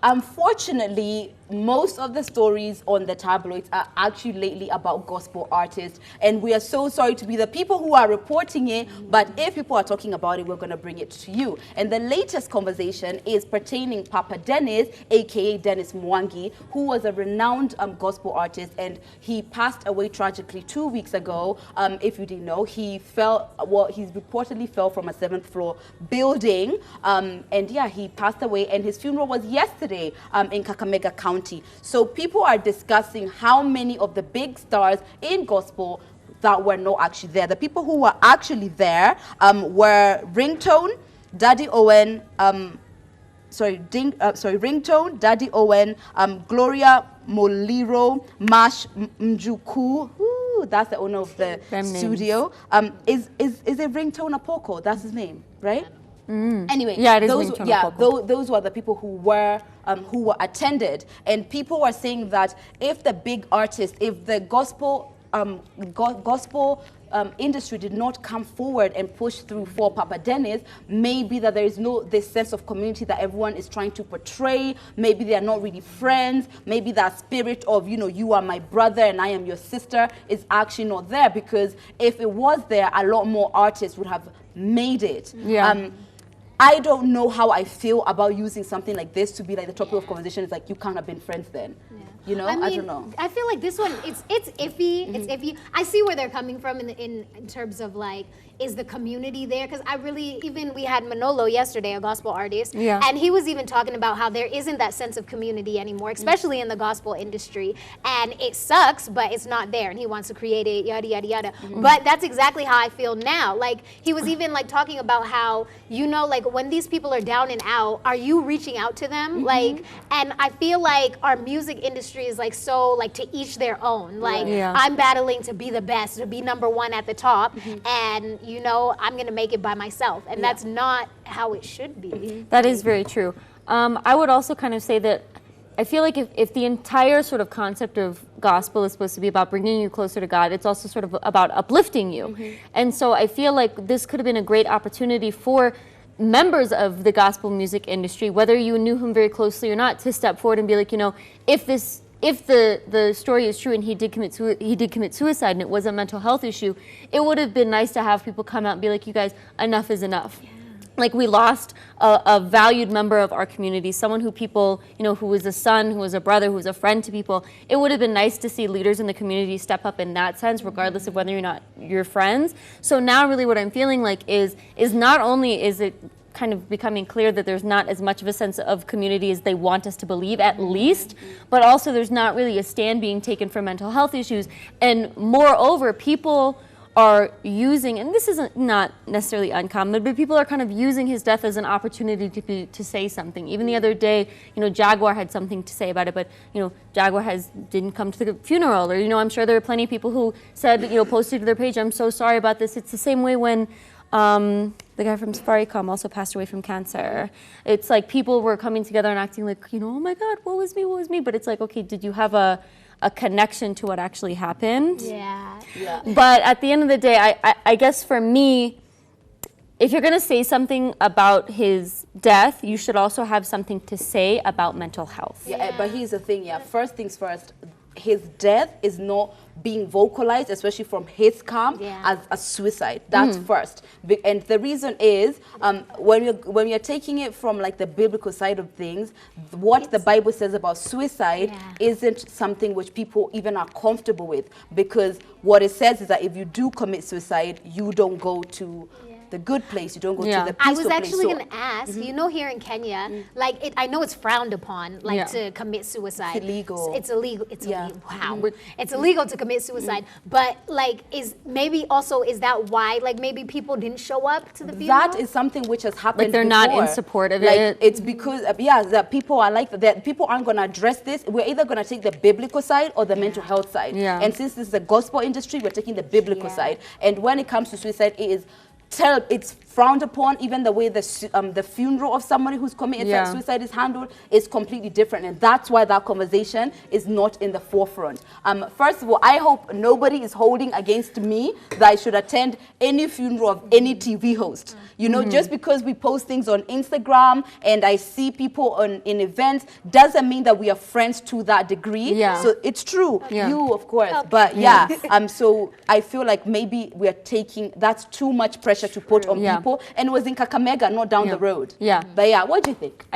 unfortunately, most of the stories on the tabloids are actually lately about gospel artists, and we are so sorry to be the people who are reporting it, but if people are talking about it, we're going to bring it to you. And the latest conversation is pertaining Papa Dennis, aka Dennis Mwangi, who was a renowned gospel artist, and he passed away tragically 2 weeks ago. If you didn't know, he reportedly fell from a 7th floor building, and yeah, he passed away, and his funeral was yesterday in Kakamega County. So people are discussing how many of the big stars in gospel that were not actually there. The people who were actually there were Ringtone, Daddy Owen, Ringtone, Daddy Owen, Gloria Moliro, Mash Mjuku. Ooh, that's the owner of the studio. Is it Ringtone Apoko? That's his name, right? Anyway, yeah, those were the people who were attended, and people were saying that if the big artists, if the gospel industry did not come forward and push through for Papa Dennis, maybe that there is this sense of community that everyone is trying to portray. Maybe they are not really friends. Maybe that spirit of, you are my brother and I am your sister is actually not there, because if it was there, a lot more artists would have made it. Yeah. I don't know how I feel about using something like this to be like the topic of conversation. It's like, you can't have been friends then. Yeah. I don't know. I feel like this one, it's iffy. It's iffy. I see where they're coming from in terms of like, is the community there? Because we had Manolo yesterday, a gospel artist, and he was even talking about how there isn't that sense of community anymore, especially in the gospel industry. And it sucks, but it's not there, and he wants to create it, yada, yada, yada. But that's exactly how I feel now. Like, he was even like talking about how, like when these people are down and out, are you reaching out to them? Like, and I feel like our music industry is like so like to each their own. Like, I'm battling to be the best, to be #1 at the top, and I'm gonna make it by myself, and that's not how it should be. That is very true. I would also kind of say that I feel like if the entire sort of concept of gospel is supposed to be about bringing you closer to God, it's also sort of about uplifting you. And so I feel like this could have been a great opportunity for members of the gospel music industry, whether you knew him very closely or not, to step forward and be like, if the story is true and he did commit suicide and it was a mental health issue, it would have been nice to have people come out and be like, you guys, enough is enough. Like, we lost a valued member of our community, someone who people, who was a son, who was a brother, who was a friend to people. It would have been nice to see leaders in the community step up in that sense, regardless of whether or not you're friends. So now really what I'm feeling like is not only is it kind of becoming clear that there's not as much of a sense of community as they want us to believe, at least, but also there's not really a stand being taken for mental health issues. And moreover, people are using, and this isn't not necessarily uncommon, but people are kind of using his death as an opportunity to say something. Even the other day, Jaguar had something to say about it, but Jaguar didn't come to the funeral, or I'm sure there are plenty of people who said, posted to their page, I'm so sorry about this. It's the same way when the guy from Safaricom also passed away from cancer. It's like people were coming together and acting like, oh my God, woe is me, but it's like, okay, did you have a connection to what actually happened? Yeah. But at the end of the day, I guess for me, if you're going to say something about his death, you should also have something to say about mental health. Yeah, but here's the thing, first things first, his death is not being vocalized, especially from his camp, as a suicide. That's first. And the reason is, when you're taking it from like the biblical side of things, what the Bible says about suicide isn't something which people even are comfortable with, because what it says is that if you do commit suicide, you don't go to the good place, you don't go to the peaceful place. I was actually going to ask, here in Kenya, like, I know it's frowned upon, like, to commit suicide. It's illegal. It's illegal. It's illegal. Wow. It's illegal to commit suicide. But, like, is that why, like, maybe people didn't show up to the funeral? That is something which has happened Like, they're before. not in support of like, it. It's because, that people are like that. People aren't going to address this. We're either going to take the biblical side or the mental health side. And since this is the gospel industry, we're taking the biblical side. And when it comes to suicide, it's frowned upon. Even the way the funeral of somebody who's committed suicide is handled is completely different, and that's why that conversation is not in the forefront. First of all, I hope nobody is holding against me that I should attend any funeral of any TV host. You know, just because we post things on Instagram and I see people in events doesn't mean that we are friends to that degree. So it's true, you of course, but so I feel like maybe we are taking, that's too much pressure to put on people, and it was in Kakamega, not down the road. But what do you think?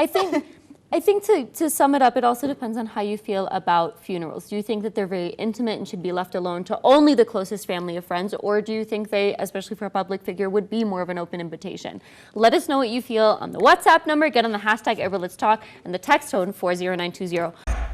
I think to sum it up, it also depends on how you feel about funerals. Do you think that they're very intimate and should be left alone to only the closest family or friends, or do you think they, especially for a public figure, would be more of an open invitation? Let us know what you feel on the WhatsApp number, get on the hashtag #EbruLet'sTalk, and the text tone 40920.